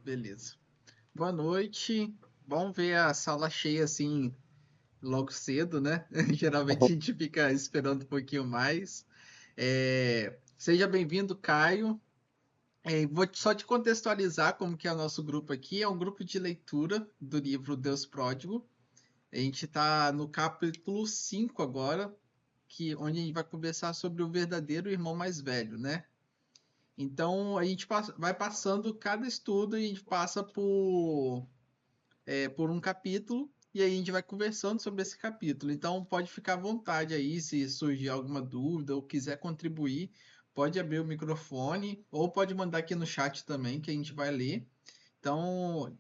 Beleza. Boa noite. Bom ver a sala cheia assim logo cedo, né? Geralmente a gente fica esperando um pouquinho mais. Seja bem-vindo, Caio. Vou só te contextualizar como que é o nosso grupo aqui. É um grupo de leitura do livro Deus Pródigo. A gente está no capítulo 5 agora, onde a gente vai conversar sobre o verdadeiro irmão mais velho, né? Então a gente vai passando cada estudo e a gente passa por um capítulo e aí a gente vai conversando sobre esse capítulo. Então pode ficar à vontade aí, se surgir alguma dúvida ou quiser contribuir, pode abrir o microfone ou pode mandar aqui no chat também que a gente vai ler. Então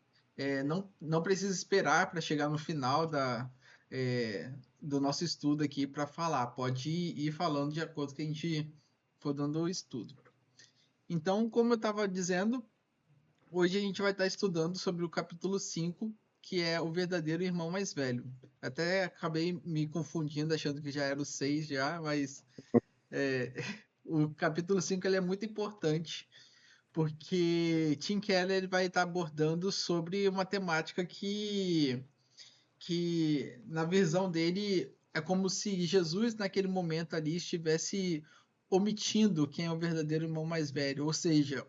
não precisa esperar para chegar no final do nosso estudo aqui para falar. Pode ir falando de acordo que a gente for dando o estudo. Então, como eu estava dizendo, hoje a gente vai estar estudando sobre o capítulo 5, que é o verdadeiro irmão mais velho. Até acabei me confundindo, achando que já era o 6 já, mas é, o capítulo 5 ele é muito importante, porque Tim Keller ele vai estar abordando sobre uma temática que, na visão dele, é como se Jesus, naquele momento ali, estivesse omitindo quem é o verdadeiro irmão mais velho, ou seja,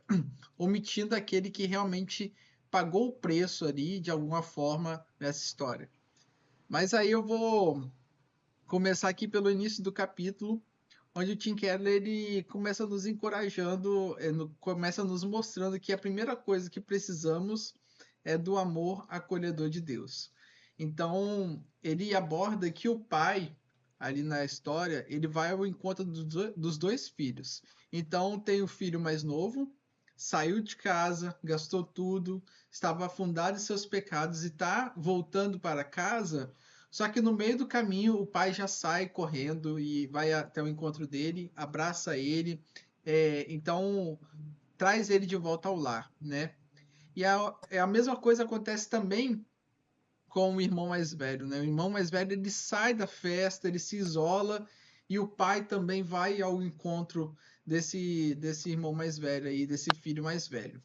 omitindo aquele que realmente pagou o preço ali de alguma forma nessa história. Mas aí eu vou começar aqui pelo início do capítulo, onde o Tim Keller ele começa nos encorajando, começa nos mostrando que a primeira coisa que precisamos é do amor acolhedor de Deus. Então, ele aborda que o pai, ali na história, ele vai ao encontro dos dois filhos. Então, tem o filho mais novo, saiu de casa, gastou tudo, estava afundado em seus pecados e está voltando para casa. Só que no meio do caminho, o pai já sai correndo e vai até o encontro dele, abraça ele, então traz ele de volta ao lar, né? E a mesma coisa acontece também com o irmão mais velho, né? O irmão mais velho ele sai da festa, ele se isola e o pai também vai ao encontro desse irmão mais velho aí, desse filho mais velho.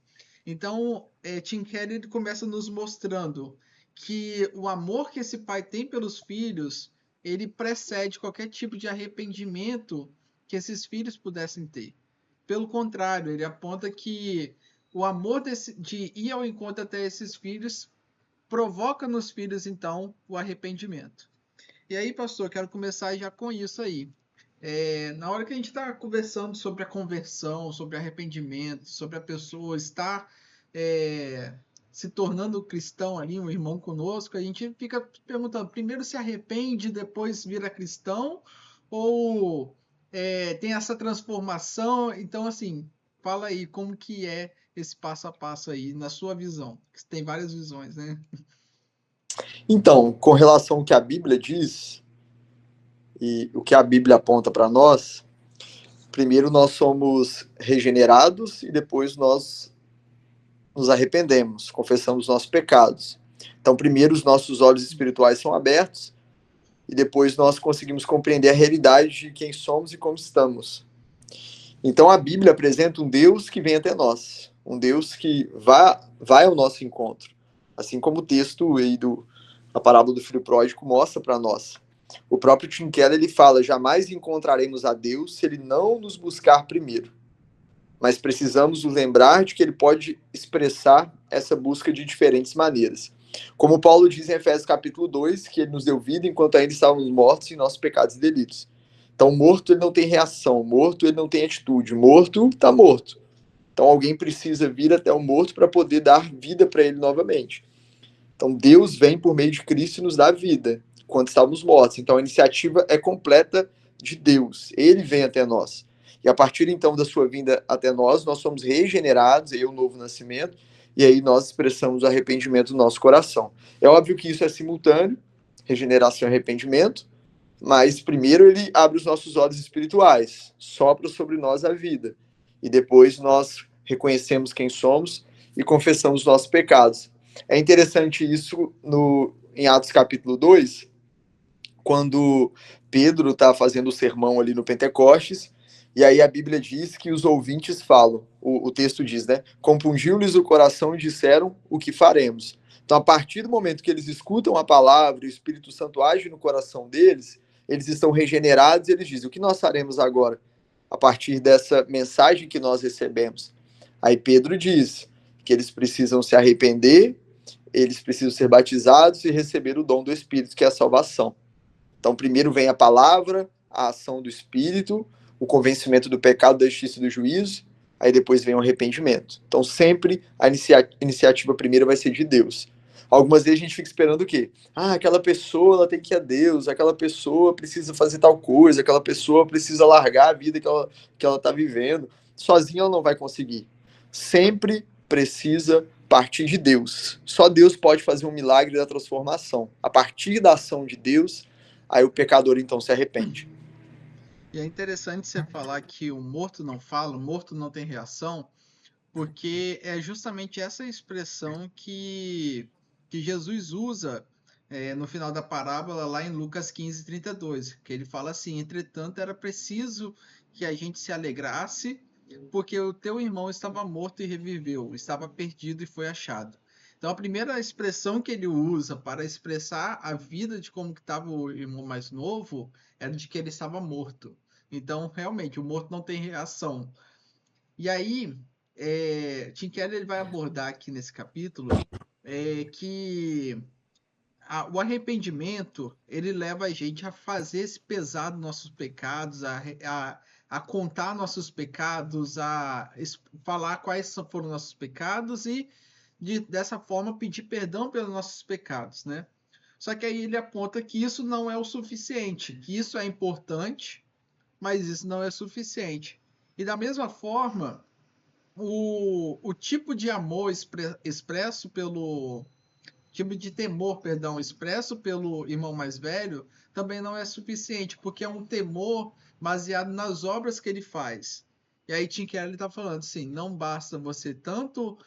Então, Tim Keller ele começa nos mostrando que o amor que esse pai tem pelos filhos, ele precede qualquer tipo de arrependimento que esses filhos pudessem ter. Pelo contrário, ele aponta que o amor de ir ao encontro até esses filhos provoca nos filhos, então, o arrependimento. E aí, pastor, quero começar já com isso aí. Na hora que a gente está conversando sobre a conversão, sobre arrependimento, sobre a pessoa estar se tornando cristão ali, um irmão conosco, a gente fica perguntando, primeiro se arrepende, depois vira cristão, ou tem essa transformação? Então, assim, fala aí como que é esse passo a passo aí, na sua visão. Tem várias visões, né? Então, com relação ao que a Bíblia diz e o que a Bíblia aponta para nós, primeiro nós somos regenerados e depois nós nos arrependemos, confessamos nossos pecados. Então, primeiro os nossos olhos espirituais são abertos e depois nós conseguimos compreender a realidade de quem somos e como estamos. Então, a Bíblia apresenta um Deus que vem até nós, um Deus que vai ao nosso encontro, assim como o texto aí a parábola do filho pródigo mostra para nós. O próprio Tim Keller ele fala: jamais encontraremos a Deus se ele não nos buscar primeiro. Mas precisamos nos lembrar de que ele pode expressar essa busca de diferentes maneiras. Como Paulo diz em Efésios capítulo 2, que ele nos deu vida enquanto ainda estávamos mortos em nossos pecados e delitos. Então, morto ele não tem reação, morto ele não tem atitude, morto está morto. Então, alguém precisa vir até o morto para poder dar vida para ele novamente. Então, Deus vem por meio de Cristo e nos dá vida quando estávamos mortos. Então, a iniciativa é completa de Deus. Ele vem até nós. E a partir, então, da sua vinda até nós, nós somos regenerados, aí o novo nascimento, e aí nós expressamos o arrependimento do nosso coração. É óbvio que isso é simultâneo, regeneração e arrependimento, mas primeiro ele abre os nossos olhos espirituais, sopra sobre nós a vida. E depois nós reconhecemos quem somos e confessamos nossos pecados. É interessante isso em Atos capítulo 2, quando Pedro está fazendo o sermão ali no Pentecostes, E aí a Bíblia diz que os ouvintes falam, o texto diz, né? Compungiu-lhes o coração e disseram o que faremos. Então, a partir do momento que eles escutam a palavra e o Espírito Santo age no coração deles, eles estão regenerados e eles dizem, o que nós faremos agora? A partir dessa mensagem que nós recebemos. Aí Pedro diz que eles precisam se arrepender, eles precisam ser batizados e receber o dom do Espírito, que é a salvação. Então, primeiro vem a palavra, a ação do Espírito, o convencimento do pecado, da justiça e do juízo, aí depois vem o arrependimento. Então, sempre a iniciativa primeira vai ser de Deus. Algumas vezes a gente fica esperando o quê? Aquela pessoa ela tem que ir a Deus, aquela pessoa precisa fazer tal coisa, aquela pessoa precisa largar a vida que ela está vivendo. Sozinha ela não vai conseguir. Sempre precisa partir de Deus. Só Deus pode fazer um milagre da transformação. A partir da ação de Deus, aí o pecador então se arrepende. E é interessante você falar que o morto não fala, o morto não tem reação, porque é justamente essa expressão que Jesus usa no final da parábola, lá em Lucas 15:32, que ele fala assim: entretanto, era preciso que a gente se alegrasse, porque o teu irmão estava morto e reviveu, estava perdido e foi achado. Então, a primeira expressão que ele usa para expressar a vida de como estava o irmão mais novo era de que ele estava morto. Então, realmente, o morto não tem reação. E aí, Tim Keller ele vai abordar aqui nesse capítulo que o arrependimento ele leva a gente a fazer esse pesar dos nossos pecados, a contar nossos pecados, a falar quais foram nossos pecados e dessa forma pedir perdão pelos nossos pecados, né? Só que aí ele aponta que isso não é o suficiente, que isso é importante, mas isso não é suficiente. E da mesma forma, o tipo de amor expresso pelo tipo de temor, perdão, expresso pelo irmão mais velho também não é suficiente, porque é um temor baseado nas obras que ele faz. E aí Tim Keller está falando assim, não basta você tanto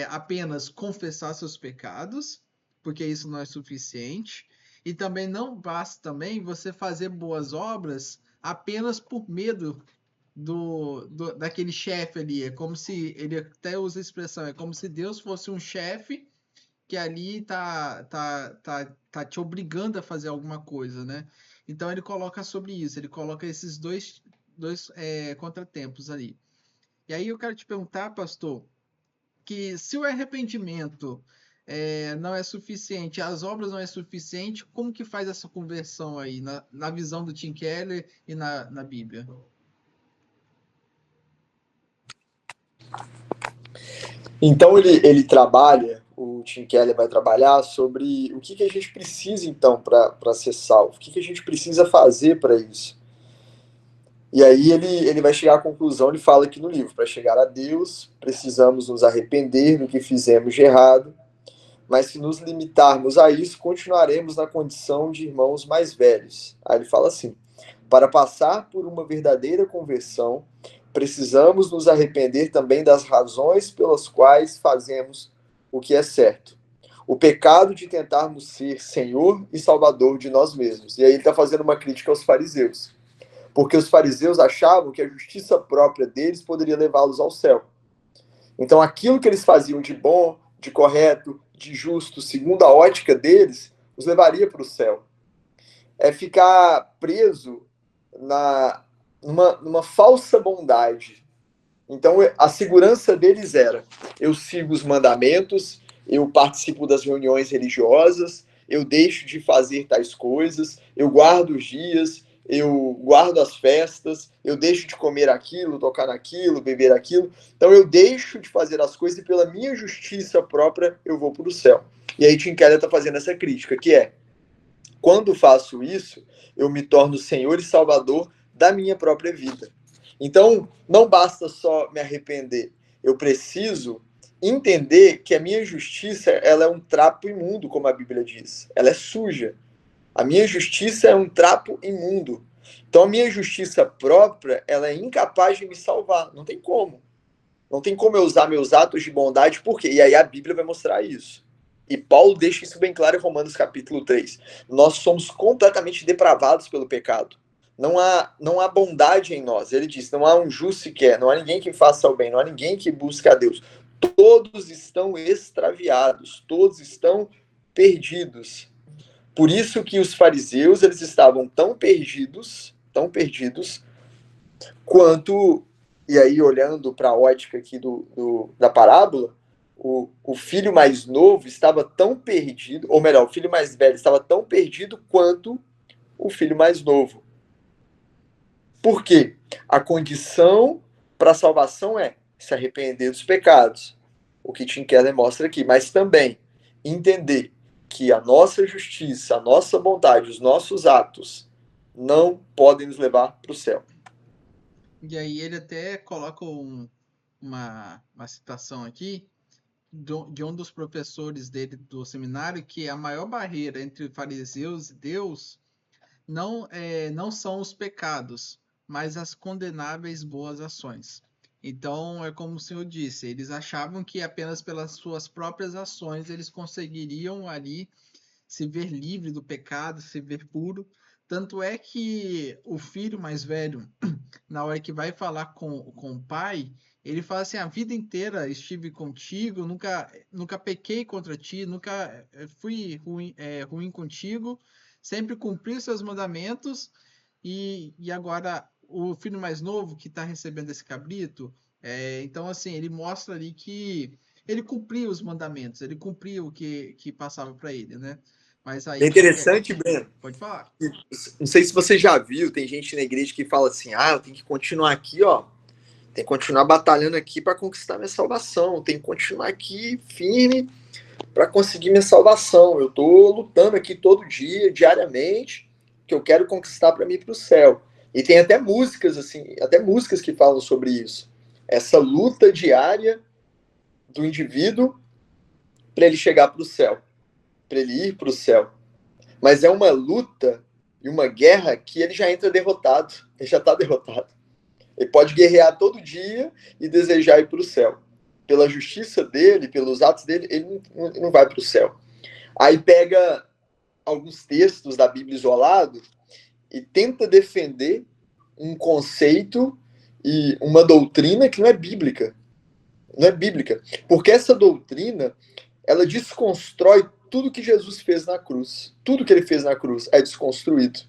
apenas confessar seus pecados, porque isso não é suficiente, e também não basta também você fazer boas obras apenas por medo daquele chefe ali. É como se, ele até usa a expressão, é como se Deus fosse um chefe que ali tá te obrigando a fazer alguma coisa, né? Então ele coloca sobre isso, ele coloca esses dois contratempos ali. E aí eu quero te perguntar, pastor, que se o arrependimento não é suficiente, as obras não é suficiente, como que faz essa conversão aí, na visão do Tim Keller e na Bíblia? Então ele trabalha, o Tim Keller vai trabalhar sobre o que a gente precisa então para ser salvo, o que a gente precisa fazer para isso. E aí ele vai chegar à conclusão, ele fala aqui no livro, para chegar a Deus, precisamos nos arrepender do que fizemos de errado, mas se nos limitarmos a isso, continuaremos na condição de irmãos mais velhos. Aí ele fala assim, para passar por uma verdadeira conversão, precisamos nos arrepender também das razões pelas quais fazemos o que é certo. O pecado de tentarmos ser Senhor e Salvador de nós mesmos. E aí ele está fazendo uma crítica aos fariseus. Porque os fariseus achavam que a justiça própria deles poderia levá-los ao céu. Então aquilo que eles faziam de bom, de correto, de justo, segundo a ótica deles, os levaria para o céu. É ficar preso numa falsa bondade. Então a segurança deles era: eu sigo os mandamentos, eu participo das reuniões religiosas, eu deixo de fazer tais coisas, eu guardo os dias, eu guardo as festas, eu deixo de comer aquilo, tocar naquilo, beber aquilo. Então eu deixo de fazer as coisas e pela minha justiça própria eu vou para o céu. E aí Tim Keller está fazendo essa crítica, que é: quando faço isso, eu me torno Senhor e Salvador da minha própria vida. Então, não basta só me arrepender. Eu preciso entender que a minha justiça ela é um trapo imundo, como a Bíblia diz. Ela é suja. A minha justiça é um trapo imundo. Então, a minha justiça própria ela é incapaz de me salvar. Não tem como. Não tem como eu usar meus atos de bondade, por quê? E aí a Bíblia vai mostrar isso. E Paulo deixa isso bem claro em Romanos capítulo 3. Nós somos completamente depravados pelo pecado. não há bondade em nós. Ele diz: não há um justo sequer, não há ninguém que faça o bem, não há ninguém que busque a Deus. Todos estão extraviados, todos estão perdidos. Por isso que os fariseus, eles estavam tão perdidos, quanto, e aí olhando para a ótica aqui da parábola, o filho mais novo estava tão perdido, ou melhor, o filho mais velho estava tão perdido quanto o filho mais novo. Por quê? A condição para a salvação é se arrepender dos pecados, o que Tim Keller mostra aqui, mas também entender que a nossa justiça, a nossa bondade, os nossos atos não podem nos levar para o céu. E aí ele até coloca uma citação aqui de um dos professores dele do seminário, que a maior barreira entre fariseus e Deus não são os pecados, mas as condenáveis boas ações. Então, é como o senhor disse, eles achavam que apenas pelas suas próprias ações eles conseguiriam ali se ver livre do pecado, se ver puro. Tanto é que o filho mais velho, na hora que vai falar com o pai, ele fala assim: a vida inteira estive contigo, nunca pequei contra ti, nunca fui ruim contigo, sempre cumpri os seus mandamentos, e agora o filho mais novo que está recebendo esse cabrito, então assim, ele mostra ali que ele cumpriu os mandamentos, ele cumpriu o que passava para ele, né? Mas É aí interessante, Breno. pode falar. Não sei se você já viu, tem gente na igreja que fala assim: eu tenho que continuar aqui, ó. Tem que continuar batalhando aqui para conquistar minha salvação. Tem que continuar aqui firme para conseguir minha salvação. Eu tô lutando aqui todo dia, diariamente, que eu quero conquistar para mim para o céu. E tem até músicas assim, até músicas que falam sobre isso. Essa luta diária do indivíduo para ele chegar para o céu, para ele ir para o céu. Mas é uma luta e uma guerra que ele já entra derrotado. Ele já está derrotado. Ele pode guerrear todo dia e desejar ir para o céu. Pela justiça dele, pelos atos dele, ele não vai para o céu. Aí pega alguns textos da Bíblia isolado e tenta defender um conceito e uma doutrina que não é bíblica. Não é bíblica. Porque essa doutrina, ela desconstrói tudo que Jesus fez na cruz. Tudo que ele fez na cruz é desconstruído.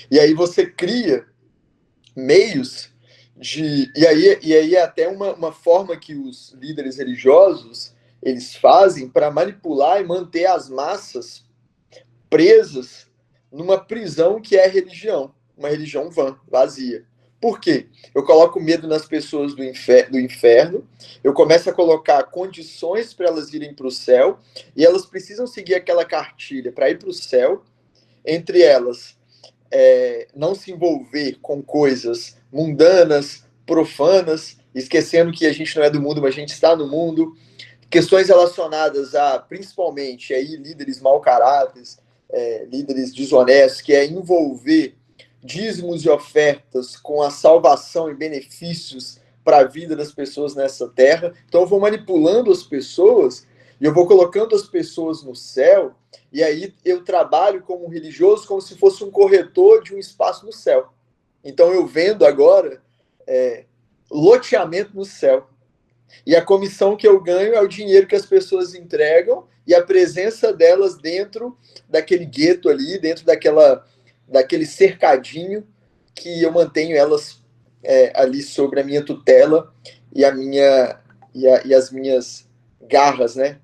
E aí você cria meios e aí é até uma forma que os líderes religiosos eles fazem para manipular e manter as massas presas numa prisão que é a religião, uma religião vã, vazia. Por quê? Eu coloco medo nas pessoas do inferno, eu começo a colocar condições para elas irem para o céu, e elas precisam seguir aquela cartilha para ir para o céu, entre elas não se envolver com coisas mundanas, profanas, esquecendo que a gente não é do mundo, mas a gente está no mundo. Questões relacionadas a, principalmente, aí, líderes mau caráteres, líderes desonestos, que é envolver dízimos e ofertas com a salvação e benefícios para a vida das pessoas nessa terra. Então, eu vou manipulando as pessoas e eu vou colocando as pessoas no céu, e aí eu trabalho como um religioso como se fosse um corretor de um espaço no céu. Então, eu vendo agora loteamento no céu. E a comissão que eu ganho é o dinheiro que as pessoas entregam e a presença delas dentro daquele gueto ali, dentro daquele cercadinho que eu mantenho elas ali sobre a minha tutela e e as minhas garras, né?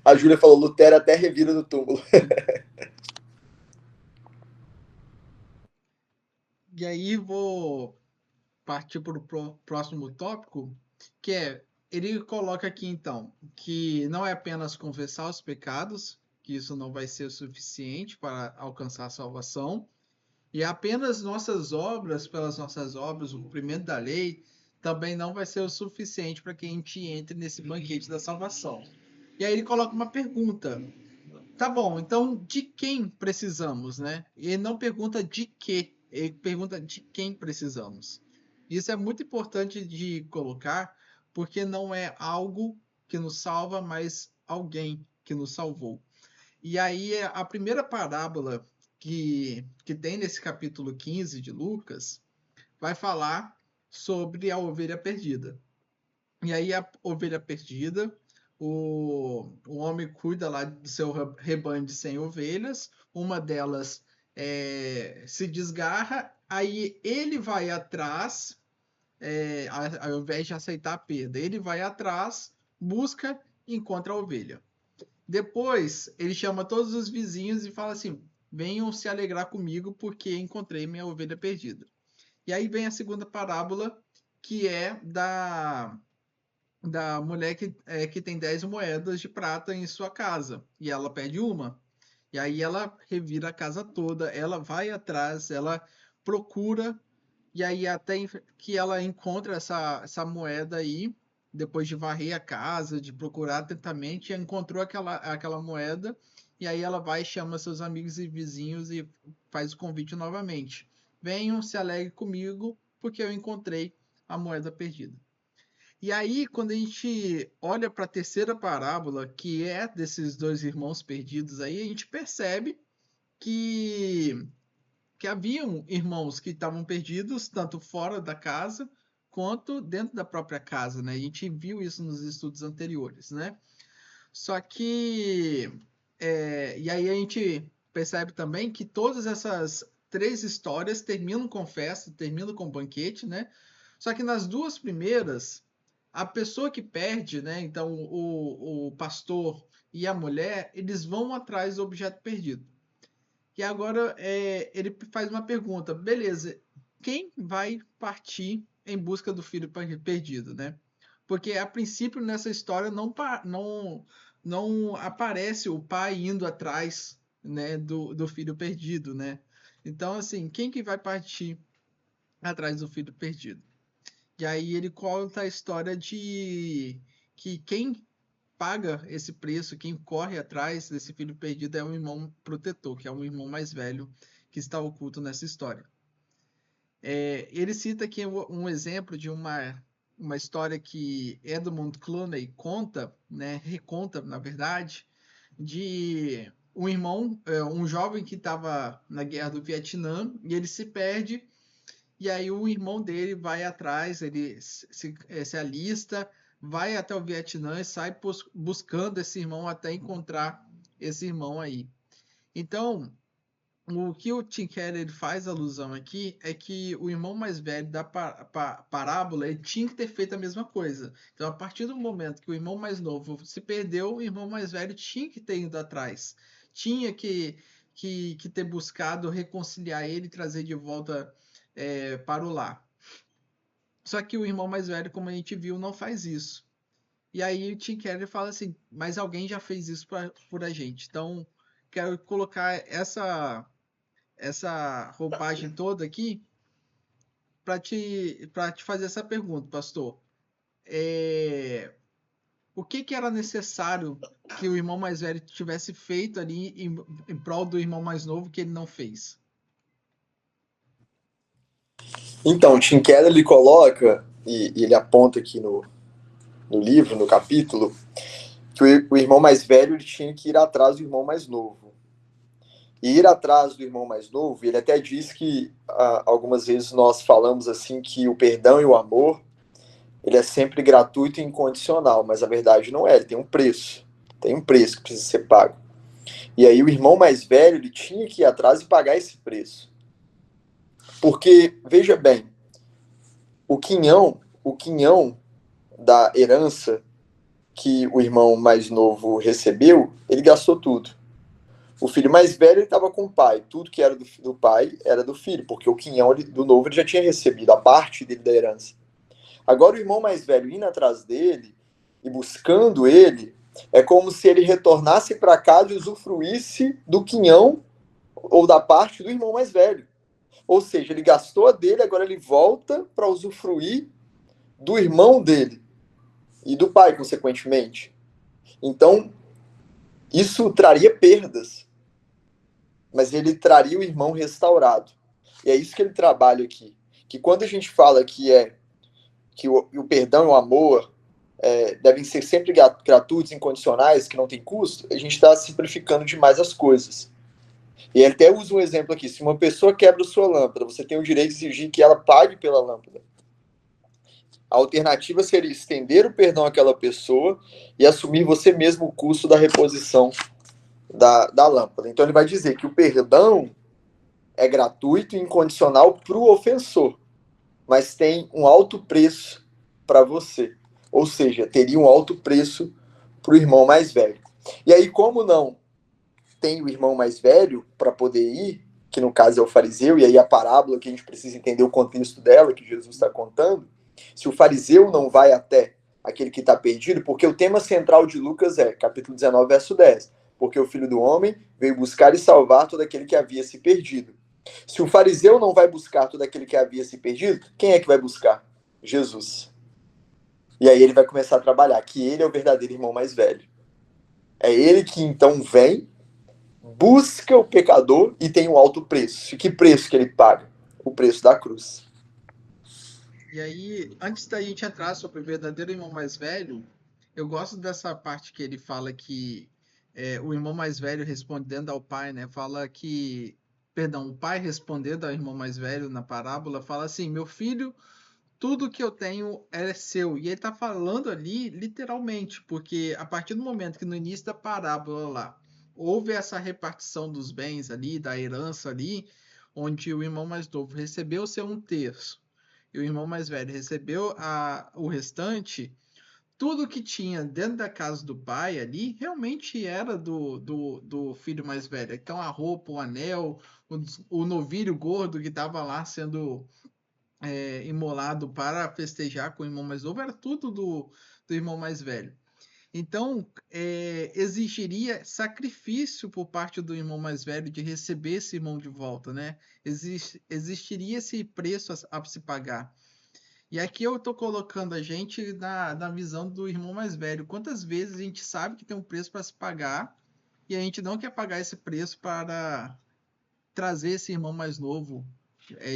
A Júlia falou, Lutero até revira no túmulo. E aí vou partir para o próximo tópico, que é, ele coloca aqui então, que não é apenas confessar os pecados, que isso não vai ser o suficiente para alcançar a salvação, e apenas nossas obras, pelas nossas obras, o cumprimento da lei, também não vai ser o suficiente para que a gente entre nesse banquete da salvação. E aí ele coloca uma pergunta. Tá bom, então de quem precisamos, né? E ele não pergunta de quê, ele pergunta de quem precisamos. Isso é muito importante de colocar, porque não é algo que nos salva, mas alguém que nos salvou. E aí a primeira parábola que tem nesse capítulo 15 de Lucas vai falar sobre a ovelha perdida. E aí a ovelha perdida, o homem cuida lá do seu rebanho de 100 ovelhas, uma delas se desgarra, aí ele vai atrás, ao invés de aceitar a perda, ele vai atrás, busca e encontra a ovelha. Depois ele chama todos os vizinhos e fala assim: venham se alegrar comigo porque encontrei minha ovelha perdida. E aí vem a segunda parábola, que é da mulher que tem 10 moedas de prata em sua casa e ela perde uma. E aí ela revira a casa toda, ela vai atrás, ela procura, e aí até que ela encontra essa moeda aí, depois de varrer a casa, de procurar atentamente, encontrou aquela moeda, e aí ela vai, chama seus amigos e vizinhos e faz o convite novamente. Venham, se alegre comigo, porque eu encontrei a moeda perdida. E aí, quando a gente olha para a terceira parábola, que é desses dois irmãos perdidos aí, a gente percebe que, que haviam irmãos que estavam perdidos, tanto fora da casa quanto dentro da própria casa, né? A gente viu isso nos estudos anteriores, né? Só que, e aí a gente percebe também que todas essas três histórias terminam com festa, terminam com banquete, né? Só que nas duas primeiras, a pessoa que perde, né? Então o pastor e a mulher, eles vão atrás do objeto perdido. E agora ele faz uma pergunta, beleza? Quem vai partir em busca do filho perdido, né? Porque a princípio nessa história não aparece o pai indo atrás, né, do filho perdido, né? Então assim, quem que vai partir atrás do filho perdido? E aí ele conta a história de que quem paga esse preço, quem corre atrás desse filho perdido é o irmão protetor, que é um irmão mais velho que está oculto nessa história. Ele cita aqui um exemplo de uma história que Edmund Clooney conta, né, reconta, na verdade, de um irmão, um jovem que estava na guerra do Vietnã e ele se perde. E aí o irmão dele vai atrás, ele se alista, vai até o Vietnã e sai buscando esse irmão até encontrar esse irmão aí. Então, o que o Tim Keller faz alusão aqui é que o irmão mais velho da parábola ele tinha que ter feito a mesma coisa. Então, a partir do momento que o irmão mais novo se perdeu, o irmão mais velho tinha que ter ido atrás. Tinha que ter buscado reconciliar ele e trazer de volta para o lar. Só que o irmão mais velho, como a gente viu, não faz isso. E aí o Tim Keller fala assim, mas alguém já fez isso por a gente. Então, quero colocar essa roupagem toda aqui para te fazer essa pergunta, pastor. O que era necessário que o irmão mais velho tivesse feito ali em prol do irmão mais novo que ele não fez? Então, o Tim Keller ele coloca, e ele aponta aqui no livro, no capítulo, que o irmão mais velho ele tinha que ir atrás do irmão mais novo. E ir atrás do irmão mais novo, ele até diz que algumas vezes nós falamos assim que o perdão e o amor ele é sempre gratuito e incondicional, mas a verdade não é, ele tem um preço que precisa ser pago. E aí o irmão mais velho ele tinha que ir atrás e pagar esse preço. Porque, veja bem, o quinhão da herança que o irmão mais novo recebeu, ele gastou tudo. O filho mais velho estava com o pai. Tudo que era do pai era do filho, porque o quinhão do novo ele já tinha recebido a parte dele da herança. Agora o irmão mais velho indo atrás dele e buscando ele, é como se ele retornasse para casa e usufruísse do quinhão ou da parte do irmão mais velho. Ou seja, ele gastou a dele, agora ele volta para usufruir do irmão dele e do pai, consequentemente. Então, isso traria perdas, mas ele traria o irmão restaurado. E é isso que ele trabalha aqui. Que quando a gente fala que o perdão e o amor devem ser sempre gratuitos, incondicionais, que não tem custo, a gente está simplificando demais as coisas. E ele até usa um exemplo aqui: se uma pessoa quebra sua lâmpada, você tem o direito de exigir que ela pague pela lâmpada. A alternativa seria estender o perdão àquela pessoa e assumir você mesmo o custo da reposição da lâmpada. Então ele vai dizer que o perdão é gratuito e incondicional para o ofensor, mas tem um alto preço para você. Ou seja, teria um alto preço para o irmão mais velho. E aí, como não tem o irmão mais velho para poder ir, que no caso é o fariseu, e aí a parábola que a gente precisa entender o contexto dela, que Jesus está contando, se o fariseu não vai até aquele que está perdido, porque o tema central de Lucas é, capítulo 19, verso 10, porque o Filho do Homem veio buscar e salvar todo aquele que havia se perdido. Se o fariseu não vai buscar todo aquele que havia se perdido, quem é que vai buscar? Jesus. E aí ele vai começar a trabalhar, que ele é o verdadeiro irmão mais velho. É ele que então vem, busca o pecador e tem um alto preço. E que preço que ele paga? O preço da cruz. E aí, antes da gente entrar sobre o verdadeiro irmão mais velho, eu gosto dessa parte que ele fala que o irmão mais velho respondendo ao pai, né? Fala que, perdão, o pai respondendo ao irmão mais velho na parábola, fala assim: meu filho, tudo que eu tenho é seu. E ele está falando ali literalmente, porque a partir do momento que no início da parábola lá houve essa repartição dos bens ali, da herança ali, onde o irmão mais novo recebeu o seu 1/3 e o irmão mais velho recebeu o restante, tudo que tinha dentro da casa do pai ali realmente era do filho mais velho. Então a roupa, o anel, o novilho gordo que estava lá sendo imolado para festejar com o irmão mais novo, era tudo do irmão mais velho. Então, exigiria sacrifício por parte do irmão mais velho de receber esse irmão de volta, né? Existiria esse preço a se pagar. E aqui eu estou colocando a gente na visão do irmão mais velho. Quantas vezes a gente sabe que tem um preço para se pagar e a gente não quer pagar esse preço para trazer esse irmão mais novo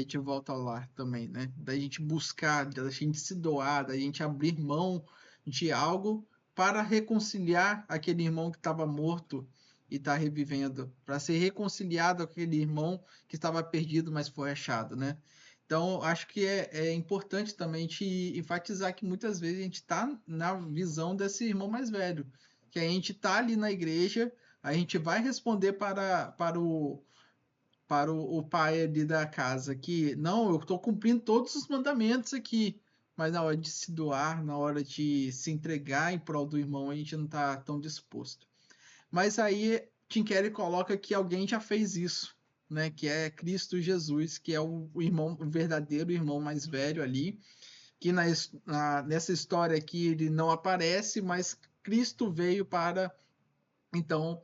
de volta ao lar também, né? Da gente buscar, da gente se doar, da gente abrir mão de algo para reconciliar aquele irmão que estava morto e está revivendo, para ser reconciliado com aquele irmão que estava perdido, mas foi achado, né? Então, acho que é importante também te enfatizar que muitas vezes a gente está na visão desse irmão mais velho, que a gente está ali na igreja, a gente vai responder para o pai ali da casa que não, eu estou cumprindo todos os mandamentos aqui, mas na hora de se doar, na hora de se entregar em prol do irmão, a gente não está tão disposto. Mas aí Tim Keller coloca que alguém já fez isso, né? Que é Cristo Jesus, que é o irmão, o verdadeiro irmão mais velho ali, que nessa história aqui ele não aparece, mas Cristo veio então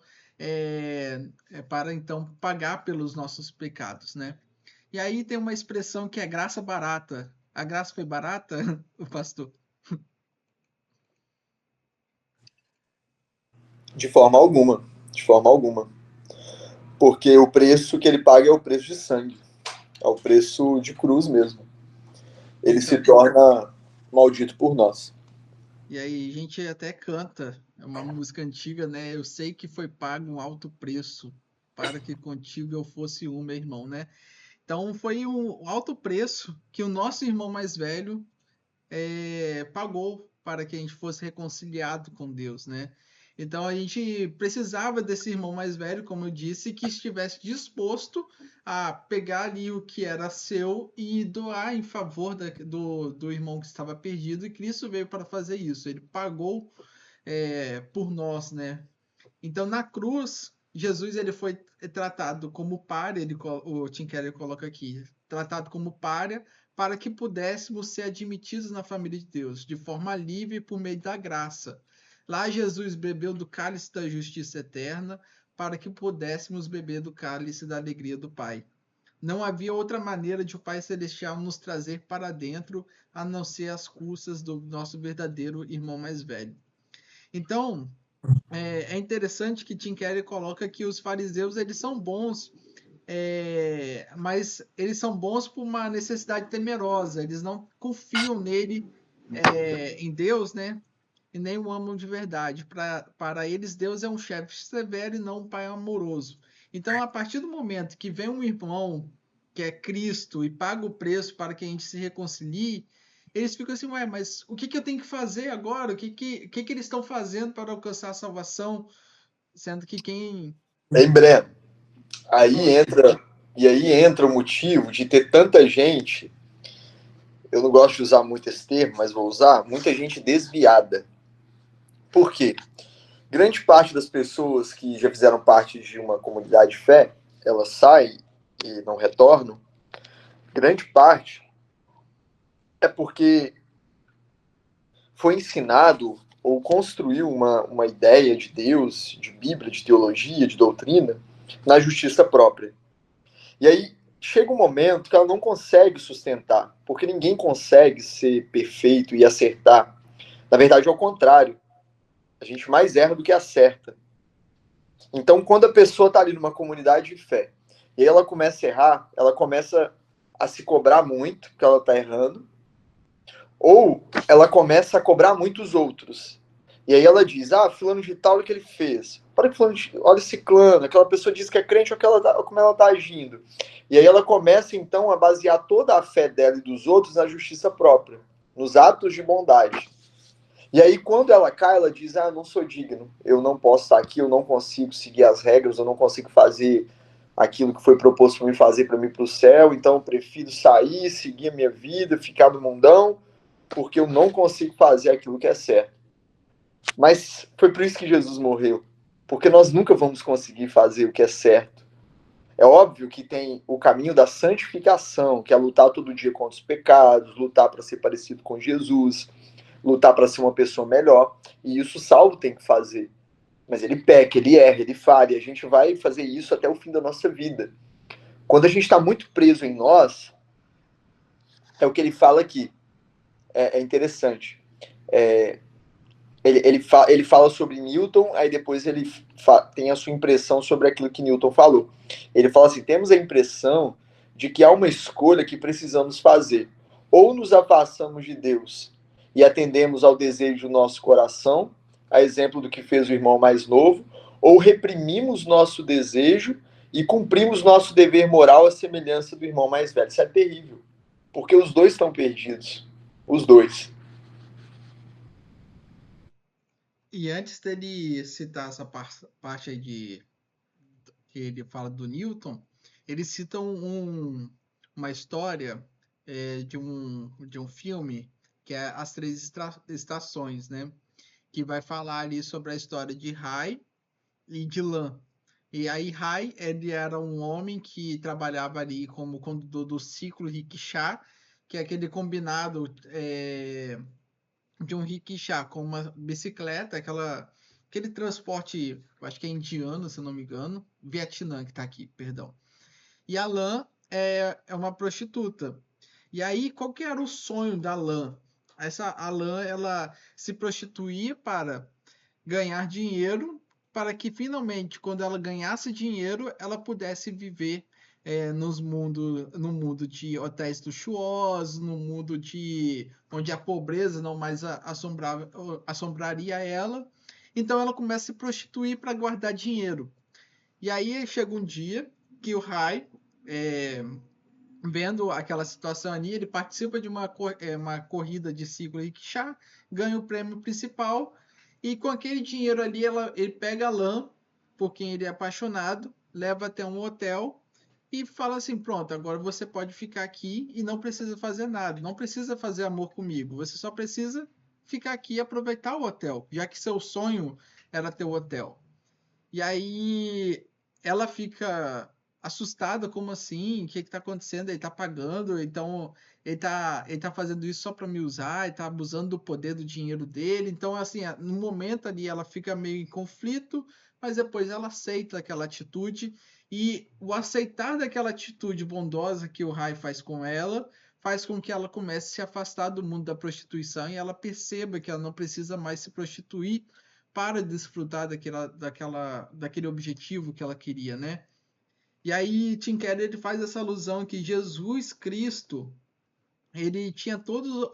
para então pagar pelos nossos pecados, né? E aí tem uma expressão que é graça barata. A graça foi barata, o pastor? De forma alguma. De forma alguma. Porque o preço que ele paga é o preço de sangue. É o preço de cruz mesmo. Ele se Então, torna maldito por nós. e aí a gente até canta, é uma música antiga, né? Eu sei que foi pago um alto preço para que contigo eu fosse um, meu irmão, né? Então foi um alto preço que o nosso irmão mais velho pagou para que a gente fosse reconciliado com Deus, né? Então a gente precisava desse irmão mais velho, como eu disse, que estivesse disposto a pegar ali o que era seu e doar em favor do irmão que estava perdido, e Cristo veio para fazer isso. Ele pagou por nós, né? Então na cruz, Jesus ele foi tratado como pária, o Tim Keller coloca aqui, tratado como pária para que pudéssemos ser admitidos na família de Deus, de forma livre por meio da graça. Lá Jesus bebeu do cálice da justiça eterna para que pudéssemos beber do cálice da alegria do Pai. Não havia outra maneira de o Pai Celestial nos trazer para dentro a não ser às custas do nosso verdadeiro irmão mais velho. Então, é interessante que Tim Keller coloca que os fariseus eles são bons, mas eles são bons por uma necessidade temerosa. Eles não confiam nele, em Deus, né? E nem o amam de verdade. Para eles, Deus é um chefe severo e não um pai amoroso. Então, a partir do momento que vem um irmão que é Cristo e paga o preço para que a gente se reconcilie, eles ficam assim, ué, mas o que que eu tenho que fazer agora? O que que eles estão fazendo para alcançar a salvação? Sendo que quem... Bem, Breno, aí Oi. entra, e aí entra o motivo de ter tanta gente, eu não gosto de usar muito esse termo, mas vou usar, muita gente desviada. Por quê? Grande parte das pessoas que já fizeram parte de uma comunidade de fé, elas saem e não retornam. Grande parte é porque foi ensinado ou construiu uma ideia de Deus, de Bíblia, de teologia, de doutrina, na justiça própria. E aí chega um momento que ela não consegue sustentar, porque ninguém consegue ser perfeito e acertar. Na verdade, é o contrário. A gente mais erra do que acerta. Então, quando a pessoa está ali numa comunidade de fé, e aí ela começa a errar, ela começa a se cobrar muito, porque ela está errando, ou ela começa a cobrar muito os outros. E aí ela diz, fulano de tal, o que ele fez? Olha esse clã, aquela pessoa diz que é crente, olha como ela está agindo. E aí ela começa, então, a basear toda a fé dela e dos outros na justiça própria, nos atos de bondade. E aí, quando ela cai, ela diz, não sou digno, eu não posso estar aqui, eu não consigo seguir as regras, eu não consigo fazer aquilo que foi proposto para mim fazer para mim para o céu, então eu prefiro sair, seguir a minha vida, ficar no mundão, porque eu não consigo fazer aquilo que é certo. Mas foi por isso que Jesus morreu, porque nós nunca vamos conseguir fazer o que é certo. É óbvio que tem o caminho da santificação, que é lutar todo dia contra os pecados, lutar para ser parecido com Jesus, lutar para ser uma pessoa melhor, e isso o salvo tem que fazer. Mas ele peca, ele erra, ele falha, e a gente vai fazer isso até o fim da nossa vida. Quando a gente está muito preso em nós, é o que ele fala aqui. É interessante. Ele fala sobre Newton, aí depois ele tem a sua impressão sobre aquilo que Newton falou. Ele fala assim: temos a impressão de que há uma escolha que precisamos fazer. Ou nos afastamos de Deus e atendemos ao desejo do nosso coração, a exemplo do que fez o irmão mais novo, ou reprimimos nosso desejo e cumprimos nosso dever moral à semelhança do irmão mais velho. Isso é terrível, porque os dois estão perdidos. Os dois. E antes dele citar essa parte aí que ele fala do Newton, ele cita uma história de um filme que é As Três Estações, né? Que vai falar ali sobre a história de Rai e de Lan. E aí Rai, ele era um homem que trabalhava ali como condutor do ciclo rickshaw, que é aquele combinado de um rickshaw com uma bicicleta, aquele transporte, eu acho que é indiano, se eu não me engano, Vietnã que tá aqui, perdão. E a Lan é uma prostituta. E aí, qual que era o sonho da Lan? A Lan, ela se prostituía para ganhar dinheiro, para que finalmente, quando ela ganhasse dinheiro, ela pudesse viver no mundo de hotéis luxuosos, no mundo de onde a pobreza não mais assombraria ela. Então ela começa a se prostituir para guardar dinheiro. E aí chega um dia que o Rai, é, vendo aquela situação ali, ele participa de uma corrida de ciclo rickshaw, ganha o prêmio principal e com aquele dinheiro ali ele pega a lã, por quem ele é apaixonado, leva até um hotel e fala assim: pronto, agora você pode ficar aqui e não precisa fazer nada, não precisa fazer amor comigo, você só precisa ficar aqui e aproveitar o hotel, já que seu sonho era ter o hotel. E aí ela fica assustada, como assim? O que está acontecendo? Ele está pagando, então ele tá fazendo isso só para me usar, ele tá abusando do poder do dinheiro dele. Então, assim, no momento ali ela fica meio em conflito, mas depois ela aceita aquela atitude. E o aceitar daquela atitude bondosa que o Rai faz com ela faz com que ela comece a se afastar do mundo da prostituição e ela perceba que ela não precisa mais se prostituir para desfrutar daquele objetivo que ela queria, né? E aí Tim Keller ele faz essa alusão que Jesus Cristo ele tinha todo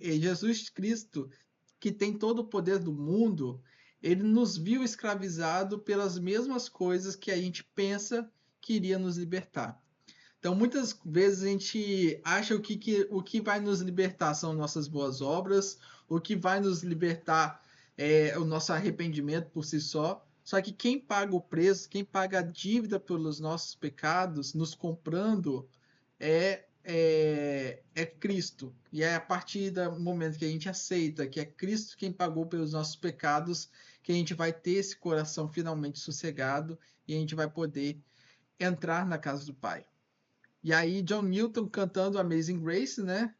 Jesus Cristo que tem todo o poder do mundo, ele nos viu escravizado pelas mesmas coisas que a gente pensa que iria nos libertar. Então, muitas vezes a gente acha o que vai nos libertar são nossas boas obras, o que vai nos libertar é o nosso arrependimento por si só. Só que quem paga o preço, quem paga a dívida pelos nossos pecados, nos comprando, é Cristo. E é a partir do momento que a gente aceita que é Cristo quem pagou pelos nossos pecados, que a gente vai ter esse coração finalmente sossegado e a gente vai poder entrar na casa do Pai. E aí, John Newton cantando Amazing Grace, né?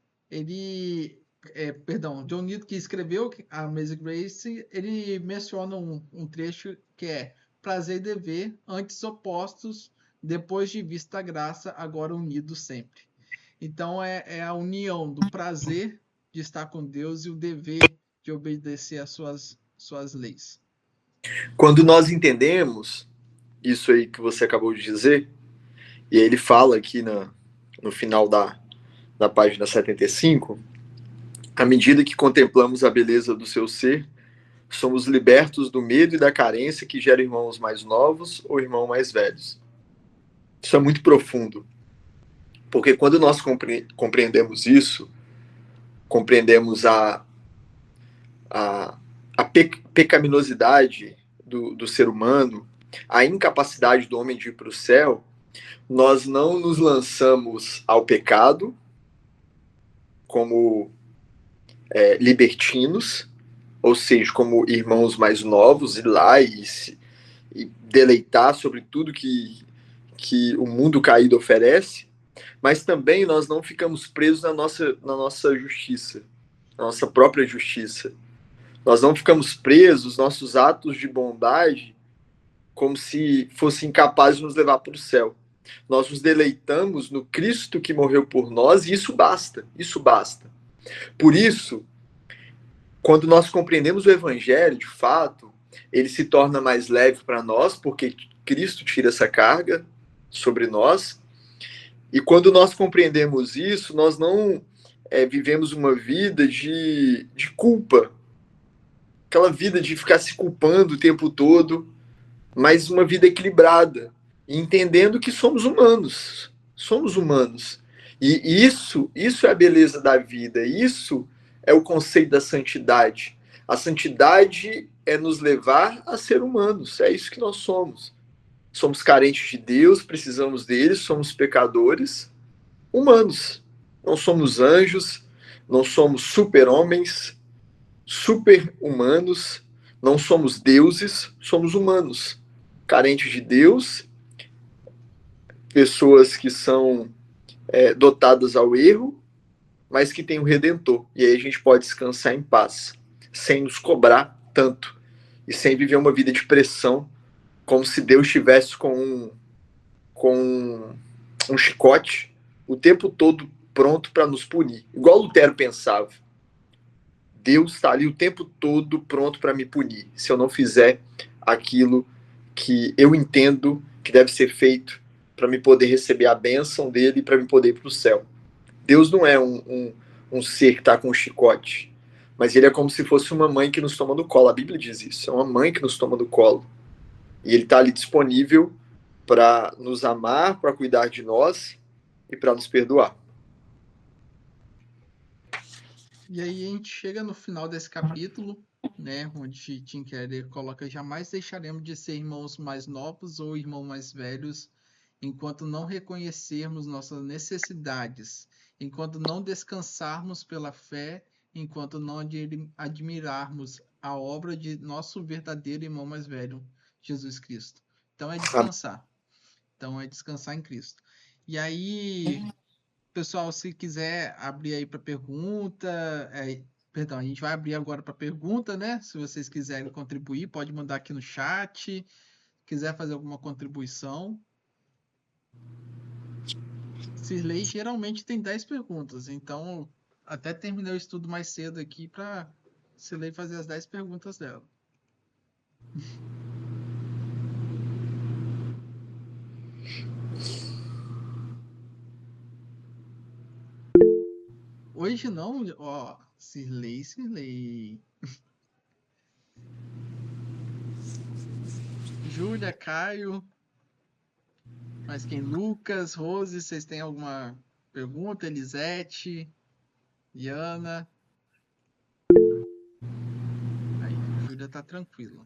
John Newton que escreveu a Amazing Grace, ele menciona um trecho que é prazer e dever, antes opostos, depois de vista a graça, agora unidos sempre. Então é a união do prazer de estar com Deus e o dever de obedecer às suas leis. Quando nós entendemos isso aí que você acabou de dizer, e ele fala aqui no final da página 75, à medida que contemplamos a beleza do seu ser, somos libertos do medo e da carência que gera irmãos mais novos ou irmãos mais velhos. Isso é muito profundo, porque quando nós compreendemos isso, compreendemos a pecaminosidade do ser humano, a incapacidade do homem de ir para o céu, nós não nos lançamos ao pecado como libertinos, ou seja, como irmãos mais novos, ir lá e deleitar sobre tudo que o mundo caído oferece, mas também nós não ficamos presos na nossa justiça, na nossa própria justiça. Nós não ficamos presos, nossos atos de bondade, como se fossem capazes de nos levar para o céu. Nós nos deleitamos no Cristo que morreu por nós e isso basta, isso basta. Por isso, quando nós compreendemos o Evangelho, de fato, ele se torna mais leve para nós, porque Cristo tira essa carga sobre nós. E quando nós compreendemos isso, nós não vivemos uma vida de culpa, aquela vida de ficar se culpando o tempo todo, mas uma vida equilibrada, entendendo que somos humanos. Somos humanos. E isso é a beleza da vida, isso é o conceito da santidade. A santidade é nos levar a ser humanos, é isso que nós somos. Somos carentes de Deus, precisamos dele, somos pecadores, humanos. Não somos anjos, não somos super-homens, super-humanos, não somos deuses, somos humanos. Carentes de Deus, pessoas que são dotadas ao erro, mas que têm o Redentor. E aí a gente pode descansar em paz, sem nos cobrar tanto e sem viver uma vida de pressão, como se Deus estivesse com um chicote o tempo todo pronto para nos punir. Igual Lutero pensava. Deus está ali o tempo todo pronto para me punir, se eu não fizer aquilo que eu entendo que deve ser feito para me poder receber a bênção dele e para me poder ir para o céu. Deus não é um ser que está com um chicote, mas ele é como se fosse uma mãe que nos toma no colo. A Bíblia diz isso, é uma mãe que nos toma no colo. E ele está ali disponível para nos amar, para cuidar de nós e para nos perdoar. E aí a gente chega no final desse capítulo, né, onde Tim Keller coloca: jamais deixaremos de ser irmãos mais novos ou irmãos mais velhos, enquanto não reconhecermos nossas necessidades, enquanto não descansarmos pela fé, enquanto não admirarmos a obra de nosso verdadeiro irmão mais velho, Jesus Cristo. Então é descansar. Então é descansar em Cristo. E aí, pessoal, se quiser abrir aí para pergunta, perdão, a gente vai abrir agora para pergunta, né? Se vocês quiserem contribuir, pode mandar aqui no chat. Quiser fazer alguma contribuição. Cirlei geralmente tem 10 perguntas, então até terminei o estudo mais cedo aqui para Cirlei fazer as 10 perguntas dela. Hoje não, ó, Cirlei. Júlia, Caio, mais quem? Lucas, Rose, vocês têm alguma pergunta? Elisete, Iana. Aí, Júlia tá tranquila.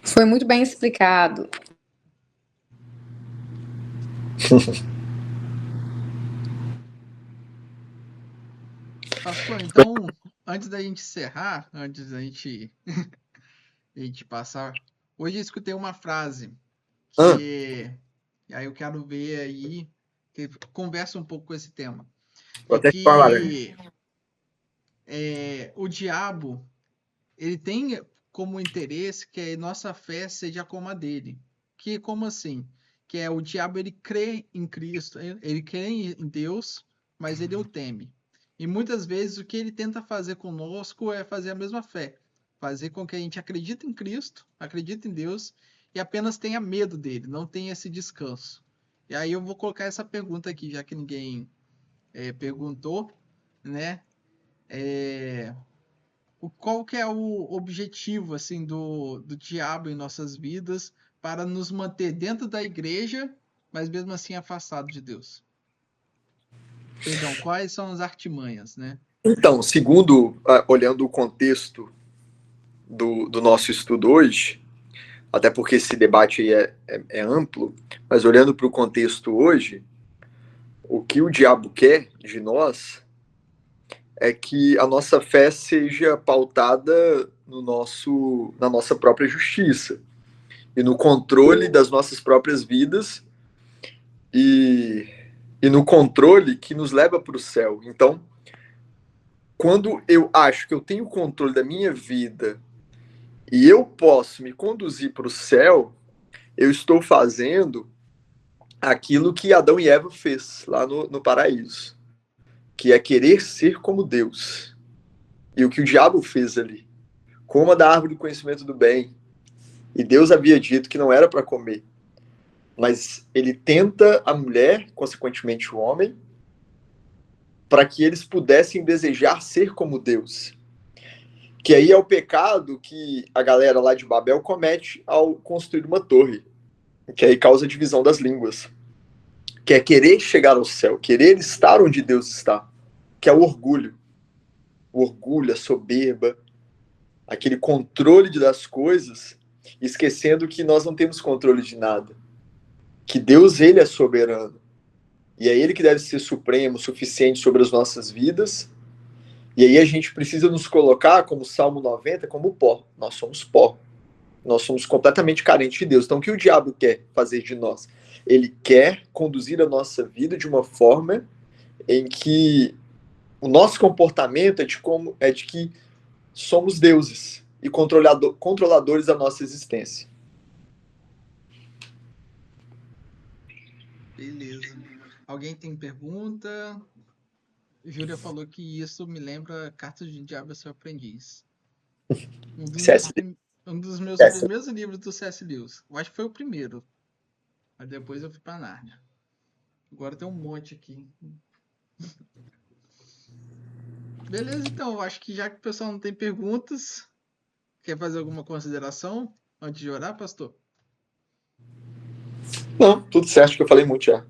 Foi muito bem explicado. Pastor, então, antes da gente encerrar, antes da gente, a gente passar, hoje eu escutei uma frase que aí eu quero ver aí, que conversa um pouco com esse tema. Vou É até te falar, né? que o diabo, ele tem como interesse que a nossa fé seja como a dele. Que como assim? Que o diabo, ele crê em Cristo, ele crê em Deus, mas ele o teme. E muitas vezes o que ele tenta fazer conosco é fazer a mesma fé, fazer com que a gente acredite em Cristo, acredite em Deus e apenas tenha medo dele, não tenha esse descanso. E aí eu vou colocar essa pergunta aqui, já que ninguém perguntou, né? Qual que é o objetivo assim do diabo em nossas vidas para nos manter dentro da igreja, mas mesmo assim afastado de Deus? Perdão, quais são as artimanhas, né? Então, segundo, olhando o contexto do nosso estudo hoje, até porque esse debate aí é amplo, mas olhando para o contexto hoje, o que o diabo quer de nós é que a nossa fé seja pautada na nossa própria justiça e no controle das nossas próprias vidas e, e no controle que nos leva para o céu. Então, quando eu acho que eu tenho controle da minha vida e eu posso me conduzir para o céu, eu estou fazendo aquilo que Adão e Eva fez lá no paraíso, que é querer ser como Deus. E o que o diabo fez ali, coma da árvore do conhecimento do bem. E Deus havia dito que não era para comer. Mas ele tenta a mulher, consequentemente o homem, para que eles pudessem desejar ser como Deus. Que aí é o pecado que a galera lá de Babel comete ao construir uma torre, que aí causa a divisão das línguas. Que é querer chegar ao céu, querer estar onde Deus está, que é o orgulho. O orgulho, a soberba, aquele controle das coisas, esquecendo que nós não temos controle de nada. Que Deus, ele é soberano. E é ele que deve ser supremo, suficiente sobre as nossas vidas. E aí a gente precisa nos colocar, como Salmo 90, como pó. Nós somos pó. Nós somos completamente carentes de Deus. Então, o que o diabo quer fazer de nós? Ele quer conduzir a nossa vida de uma forma em que o nosso comportamento é de que somos deuses e controladores da nossa existência. Beleza. Alguém tem pergunta? Júlia falou que isso me lembra Cartas de Diabo e seu Aprendiz. C.S. Um dos meus C.S. primeiros livros do C.S. Lewis. Eu acho que foi o primeiro. Mas depois eu fui pra Nárnia. Agora tem um monte aqui. Beleza, então. Eu acho que já que o pessoal não tem perguntas, quer fazer alguma consideração antes de orar, pastor? Não, tudo certo, acho que eu falei muito já.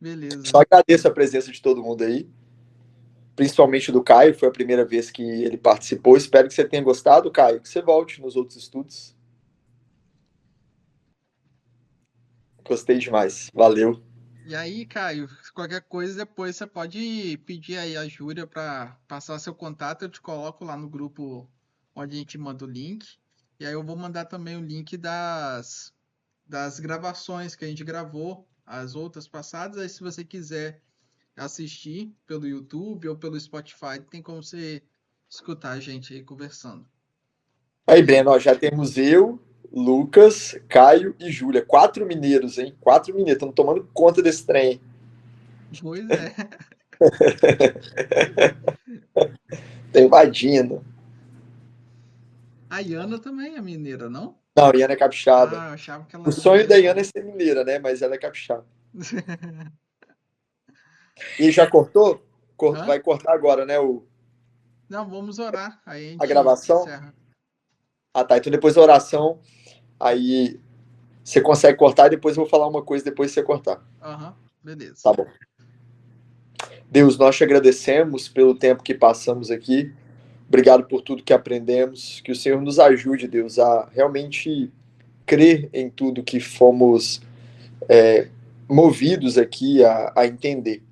Beleza. Só agradeço a presença de todo mundo aí, principalmente do Caio, foi a primeira vez que ele participou. Espero que você tenha gostado, Caio, que você volte nos outros estudos. Gostei demais, valeu. E aí, Caio, qualquer coisa depois você pode pedir aí a Júlia para passar seu contato, eu te coloco lá no grupo onde a gente manda o link. E aí eu vou mandar também o link das gravações que a gente gravou, as outras passadas. Aí se você quiser assistir pelo YouTube ou pelo Spotify, tem como você escutar a gente aí conversando. Aí, Breno, ó, já temos eu, Lucas, Caio e Júlia. 4 mineiros, hein? 4 mineiros, estamos tomando conta desse trem. Pois é. Tá invadindo. A Iana também é mineira, não? Não, Iana é capixaba. Ah, eu achava que ela O era sonho mineira da Iana é também. ser mineira, né? Mas ela é capixaba. E já cortou? Hã? Vai cortar agora, né? Não, vamos orar. Aí a A gente gravação? encerra. Ah, tá. Então depois da oração, aí você consegue cortar e depois eu vou falar uma coisa depois de você cortar. Aham, beleza. Tá bom. Deus, nós te agradecemos pelo tempo que passamos aqui. Obrigado por tudo que aprendemos. Que o Senhor nos ajude, Deus, a realmente crer em tudo que fomos movidos aqui a entender.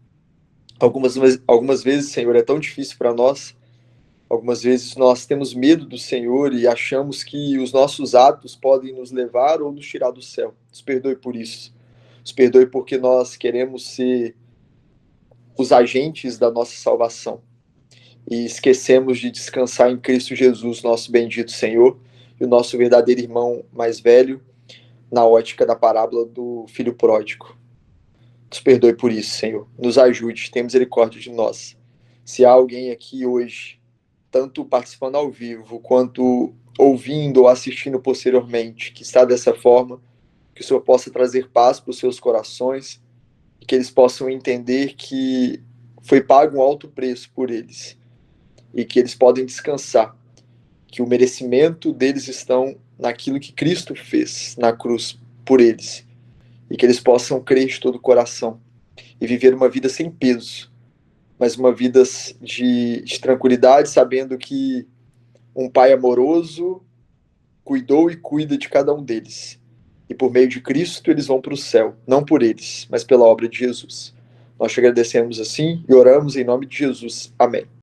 Algumas vezes, Senhor, é tão difícil para nós. Algumas vezes nós temos medo do Senhor e achamos que os nossos atos podem nos levar ou nos tirar do céu. Nos perdoe por isso. Nos perdoe porque nós queremos ser os agentes da nossa salvação. E esquecemos de descansar em Cristo Jesus, nosso bendito Senhor, e o nosso verdadeiro irmão mais velho, na ótica da parábola do filho pródigo. Nos perdoe por isso, Senhor. Nos ajude, tenha misericórdia de nós. Se há alguém aqui hoje, tanto participando ao vivo, quanto ouvindo ou assistindo posteriormente, que está dessa forma, que o Senhor possa trazer paz para os seus corações, e que eles possam entender que foi pago um alto preço por eles, e que eles podem descansar, que o merecimento deles estão naquilo que Cristo fez na cruz por eles, e que eles possam crer de todo o coração e viver uma vida sem peso, mas uma vida de tranquilidade, sabendo que um Pai amoroso cuidou e cuida de cada um deles. E por meio de Cristo eles vão para o céu, não por eles, mas pela obra de Jesus. Nós te agradecemos assim e oramos em nome de Jesus. Amém.